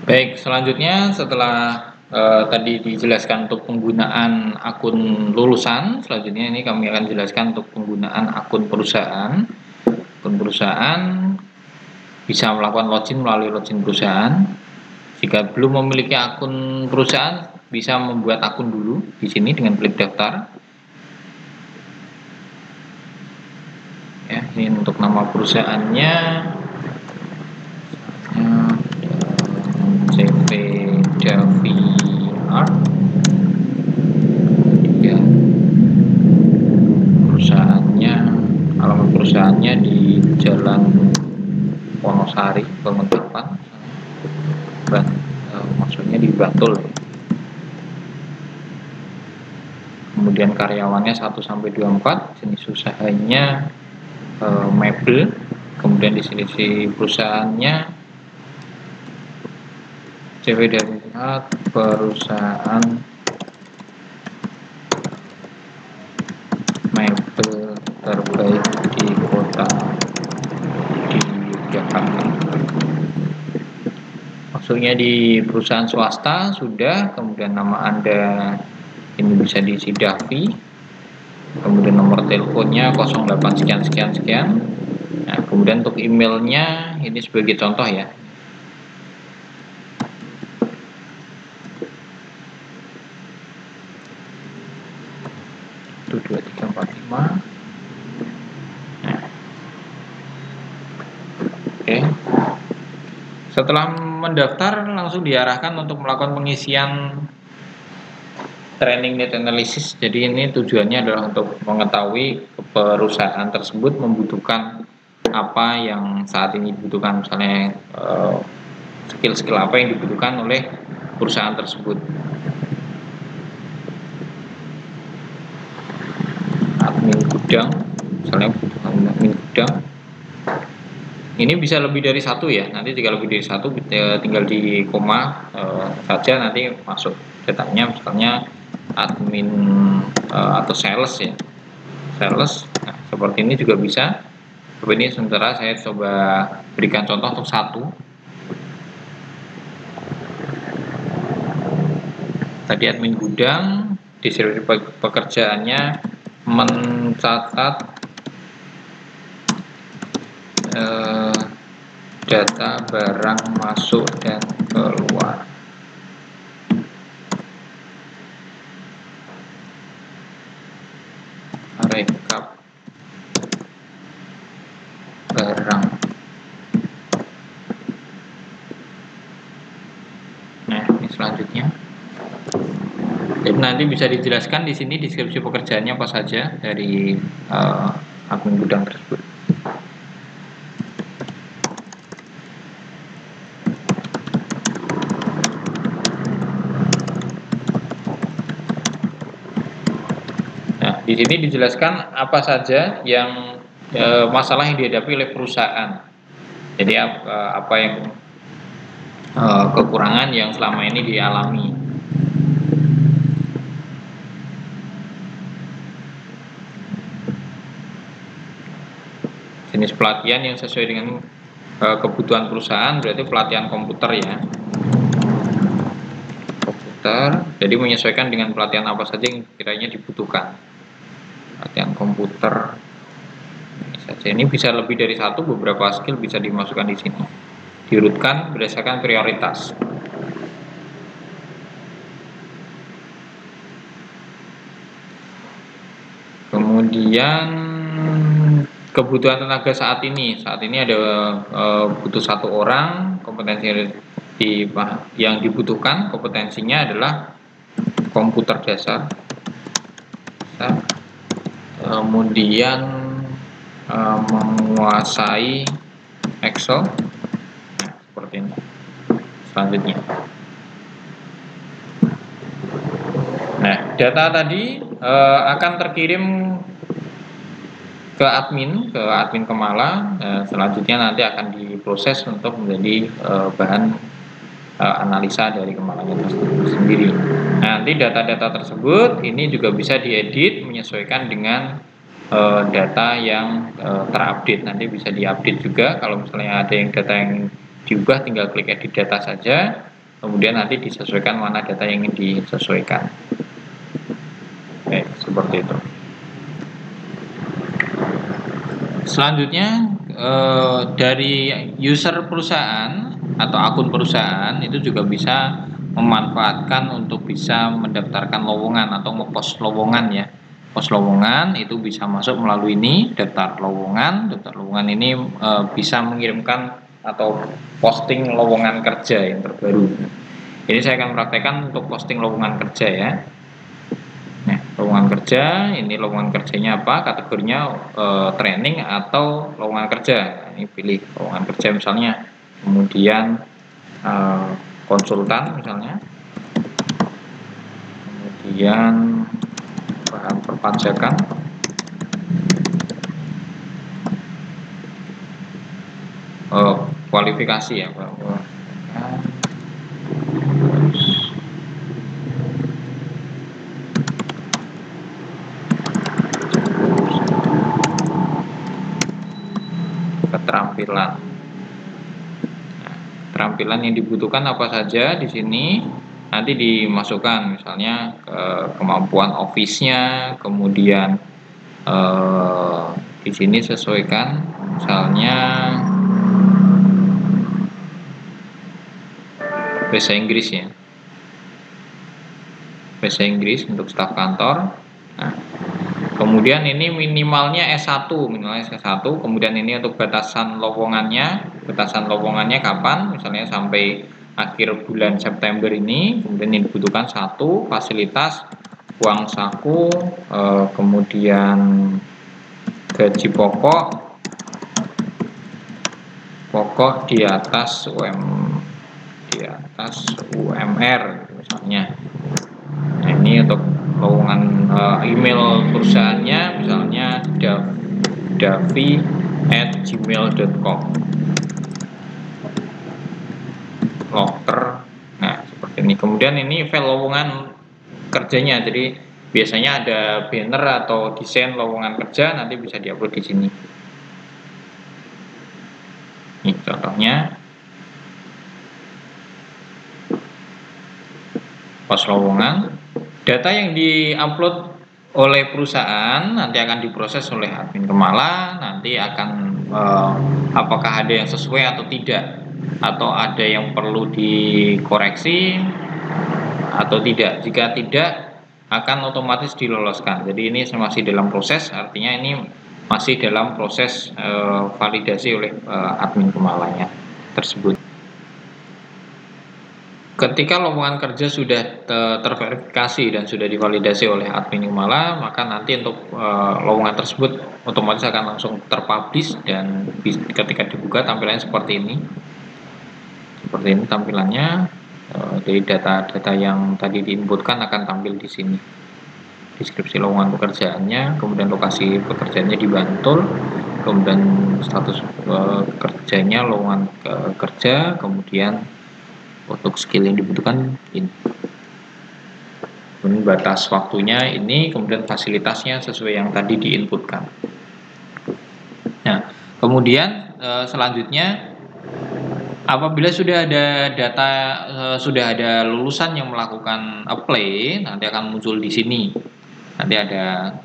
Baik, selanjutnya setelah tadi dijelaskan untuk penggunaan akun lulusan, selanjutnya ini kami akan jelaskan untuk penggunaan akun perusahaan. Akun perusahaan bisa melakukan login melalui login perusahaan. Jika belum memiliki akun perusahaan, bisa membuat akun dulu di sini dengan klik daftar. Ya, ini untuk nama perusahaannya. CV Davi Art, ya, perusahaannya, alamat perusahaannya di Jalan Wonosari, Bangun 8, maksudnya di Bantul. Kemudian karyawannya 1-24, jenis usahanya mebel. Kemudian di sini si perusahaannya CV Davi Art, perusahaan mebel terbaik di kota di Jakarta. Maksudnya di perusahaan swasta sudah. Kemudian nama Anda ini bisa diisi Davi, kemudian nomor teleponnya 08 sekian sekian sekian. Nah, kemudian untuk emailnya ini sebagai contoh ya, itu 2345. Nah, oke. Setelah mendaftar, langsung diarahkan untuk melakukan pengisian training need analysis. Jadi ini tujuannya adalah untuk mengetahui perusahaan tersebut membutuhkan apa yang saat ini dibutuhkan, misalnya skill-skill apa yang dibutuhkan oleh perusahaan tersebut. Admin gudang, misalnya admin gudang. Ini bisa lebih dari satu ya. Nanti jika lebih dari satu, tinggal di koma saja, nanti masuk datanya, misalnya admin atau sales ya, sales. Nah, seperti ini juga bisa. Seperti ini sementara saya coba berikan contoh untuk satu. Tadi admin gudang, deskripsi pekerjaannya mencatat data barang masuk dan keluar. Rekap barang. Nah, ini selanjutnya. Jadi nanti bisa dijelaskan di sini deskripsi pekerjaannya apa saja dari admin gudang tersebut. Nah, di sini dijelaskan apa saja yang masalah yang dihadapi oleh perusahaan. Jadi apa yang kekurangan yang selama ini dialami. Jenis pelatihan yang sesuai dengan kebutuhan perusahaan berarti pelatihan komputer ya, komputer. Jadi menyesuaikan dengan pelatihan apa saja yang kiranya dibutuhkan. Pelatihan komputer ini saja. Ini bisa lebih dari satu, beberapa skill bisa dimasukkan di sini. Diurutkan berdasarkan prioritas. Kemudian kebutuhan tenaga saat ini ada butuh 1 orang. Kompetensi yang dibutuhkan kompetensinya adalah komputer dasar, kemudian menguasai Excel. Nah, seperti ini. Selanjutnya, nah, data tadi akan terkirim ke admin Kemala. Selanjutnya nanti akan diproses untuk menjadi bahan analisa dari Kemalanya sendiri. Nah, nanti data-data tersebut ini juga bisa diedit menyesuaikan dengan data yang terupdate. Nanti bisa diupdate juga. Kalau misalnya ada yang data yang diubah, tinggal klik edit data saja. kemudian nanti disesuaikan mana data yang ingin disesuaikan. Oke, seperti itu. Selanjutnya dari user perusahaan atau akun perusahaan itu juga bisa memanfaatkan untuk bisa mendaftarkan lowongan atau ngepost lowongan ya. Post lowongan itu bisa masuk melalui ini daftar lowongan. Daftar lowongan ini bisa mengirimkan atau posting lowongan kerja yang terbaru. Ini saya akan praktekkan untuk posting lowongan kerja ya. Nah, lowongan kerja, ini lowongan kerjanya apa? Kategorinya training atau lowongan kerja. Ini pilih lowongan kerja misalnya. Kemudian konsultan misalnya. Kemudian bahan perpajakan. Kualifikasi ya, bahwa keterampilan. Nah, keterampilan yang dibutuhkan apa saja di sini nanti dimasukkan, misalnya kemampuan office-nya, kemudian di sini sesuaikan misalnya bahasa Inggris ya, bahasa Inggris untuk staf kantor. Nah, kemudian ini minimalnya S1, kemudian ini untuk batasan lowongannya kapan, misalnya sampai akhir bulan September ini. Kemudian yang dibutuhkan 1 fasilitas uang saku, kemudian gaji pokok di atas UMR misalnya. Nah, ini untuk lowongan email perusahaannya misalnya davi@gmail.com locker. Nah, seperti ini. Kemudian ini file lowongan kerjanya, jadi biasanya ada banner atau desain lowongan kerja, nanti bisa diupload di sini. Ini contohnya pos lowongan. Data yang diupload oleh perusahaan nanti akan diproses oleh admin Kemala, nanti akan apakah ada yang sesuai atau tidak, atau ada yang perlu dikoreksi atau tidak. Jika tidak, akan otomatis diloloskan. Jadi ini masih dalam proses, artinya ini masih dalam proses validasi oleh admin Kemalanya tersebut. Ketika lowongan kerja sudah terverifikasi dan sudah divalidasi oleh admin Kemala, maka nanti untuk lowongan tersebut otomatis akan langsung terpublish, dan ketika dibuka tampilannya seperti ini. Seperti ini tampilannya. Jadi data-data yang tadi diinputkan akan tampil di sini. Deskripsi lowongan pekerjaannya, kemudian lokasi pekerjaannya di Bantul, kemudian status kerjanya lowongan kerja, kemudian untuk skill yang dibutuhkan ini. Kemudian batas waktunya ini, kemudian fasilitasnya sesuai yang tadi diinputkan. Nah, kemudian selanjutnya apabila sudah ada data, sudah ada lulusan yang melakukan apply, nanti akan muncul di sini. Nanti ada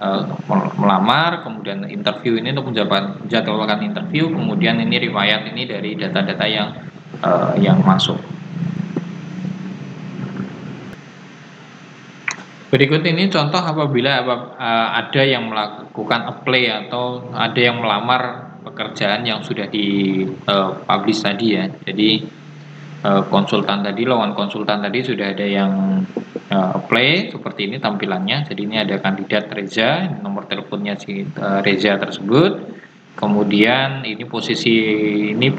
melamar, kemudian interview ini untuk menjadwalkan interview, kemudian ini riwayat ini dari data-data yang masuk. Berikut ini contoh apabila ada yang melakukan apply atau ada yang melamar pekerjaan yang sudah di-publish tadi ya. Jadi konsultan tadi, lowongan konsultan tadi sudah ada yang apply, seperti ini tampilannya. Jadi ini ada kandidat Reza, nomor teleponnya si Reza tersebut. Kemudian ini posisi ini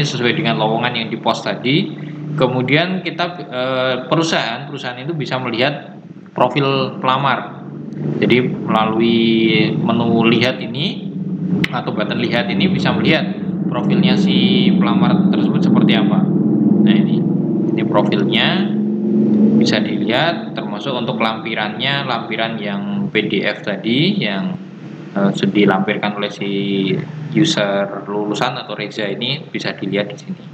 sesuai dengan lowongan yang di-post tadi. Kemudian kita perusahaan itu bisa melihat profil pelamar. Jadi melalui menu lihat ini atau button lihat ini bisa melihat profilnya si pelamar tersebut seperti apa. Nah, ini profilnya bisa dilihat, termasuk untuk lampirannya, lampiran yang PDF tadi yang sudah dilampirkan oleh si user lulusan atau Reza ini bisa dilihat di sini.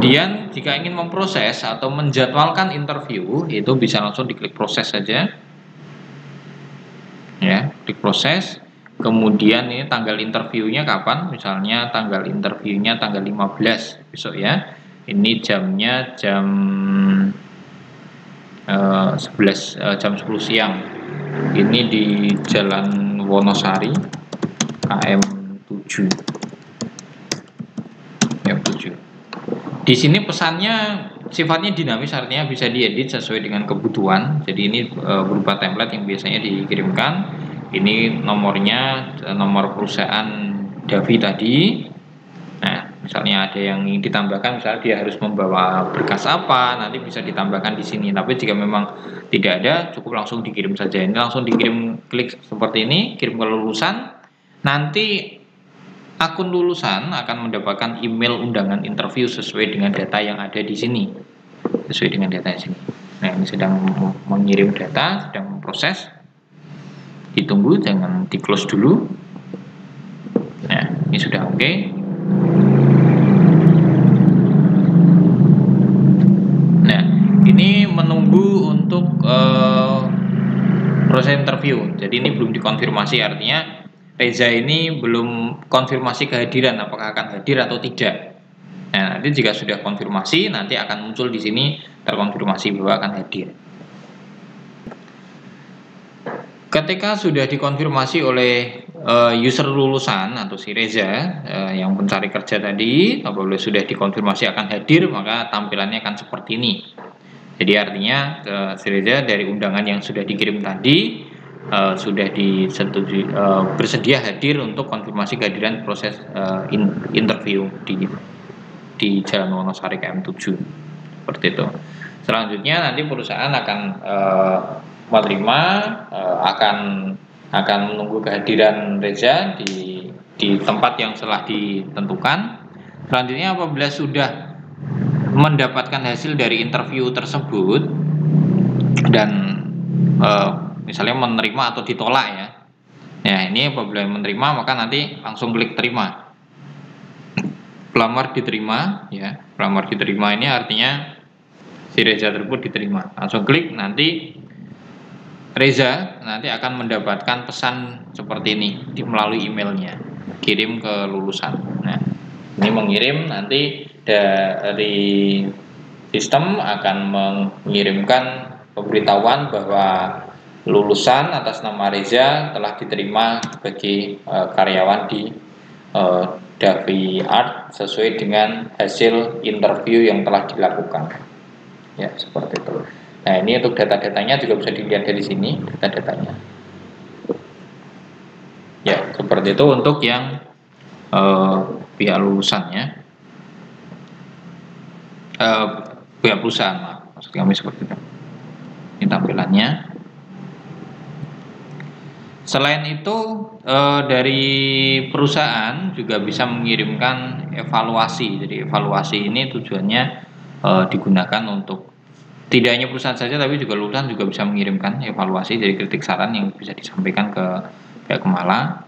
Kemudian jika ingin memproses atau menjadwalkan interview, itu bisa langsung diklik proses saja. Ya, klik proses. Kemudian ini tanggal interviewnya kapan? Misalnya tanggal interviewnya tanggal 15 besok ya. Ini jamnya jam 10 siang. Ini di Jalan Wonosari KM 7. Di sini pesannya sifatnya dinamis, artinya bisa diedit sesuai dengan kebutuhan. Jadi ini berupa template yang biasanya dikirimkan. Ini nomornya, nomor perusahaan Davi tadi. Nah, misalnya ada yang ingin ditambahkan, misalnya dia harus membawa berkas apa, nanti bisa ditambahkan di sini. Tapi jika memang tidak ada, cukup langsung dikirim saja. Ini langsung dikirim, klik seperti ini, kirim ke lulusan. Nanti akun lulusan akan mendapatkan email undangan interview sesuai dengan data yang ada di sini. Sesuai dengan data di sini. Nah, ini sedang mengirim data, sedang memproses. Ditunggu, jangan di close dulu. Nah, ini sudah oke. Nah, ini menunggu untuk proses interview. Jadi ini belum dikonfirmasi, artinya Reza ini belum konfirmasi kehadiran, apakah akan hadir atau tidak. Nah, nanti jika sudah konfirmasi, nanti akan muncul di sini terkonfirmasi bahwa akan hadir. Ketika sudah dikonfirmasi oleh user lulusan atau si Reza yang pencari kerja tadi, apabila sudah dikonfirmasi akan hadir, maka tampilannya akan seperti ini. Jadi artinya si Reza dari undangan yang sudah dikirim tadi sudah disetujui, bersedia hadir untuk konfirmasi kehadiran proses interview di Jalan Wonosari KM 7, seperti itu. Selanjutnya nanti perusahaan akan menerima, akan menunggu kehadiran Reza di tempat yang telah ditentukan. Selanjutnya apabila sudah mendapatkan hasil dari interview tersebut dan misalnya menerima atau ditolak ya. Ya, ini apabila menerima maka nanti langsung klik terima. Pelamar diterima ya. Pelamar diterima ini artinya si Reza tersebut diterima. Langsung klik, nanti Reza nanti akan mendapatkan pesan seperti ini melalui emailnya, kirim ke lulusan. Nah, ini mengirim, nanti dari sistem akan mengirimkan pemberitahuan bahwa lulusan atas nama Reza telah diterima sebagai karyawan di Davi Art sesuai dengan hasil interview yang telah dilakukan. Ya, seperti itu. Nah, ini untuk data-datanya juga bisa dilihat dari sini, data-datanya. Ya, seperti itu untuk yang pihak lulusannya. Pihak perusahaan, maksud kami seperti itu. Ini tampilannya. Selain itu, dari perusahaan juga bisa mengirimkan evaluasi. Jadi evaluasi ini tujuannya digunakan untuk tidak hanya perusahaan saja, tapi juga lulusan juga bisa mengirimkan evaluasi dari kritik saran yang bisa disampaikan ke pihak Kemala.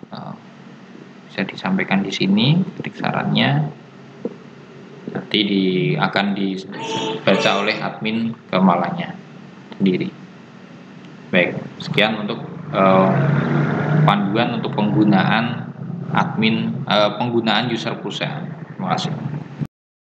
Bisa disampaikan di sini kritik sarannya. Nanti akan dibaca oleh admin Kemalanya sendiri. Baik, sekian untuk panduan untuk penggunaan penggunaan user perusahaan. Terima kasih.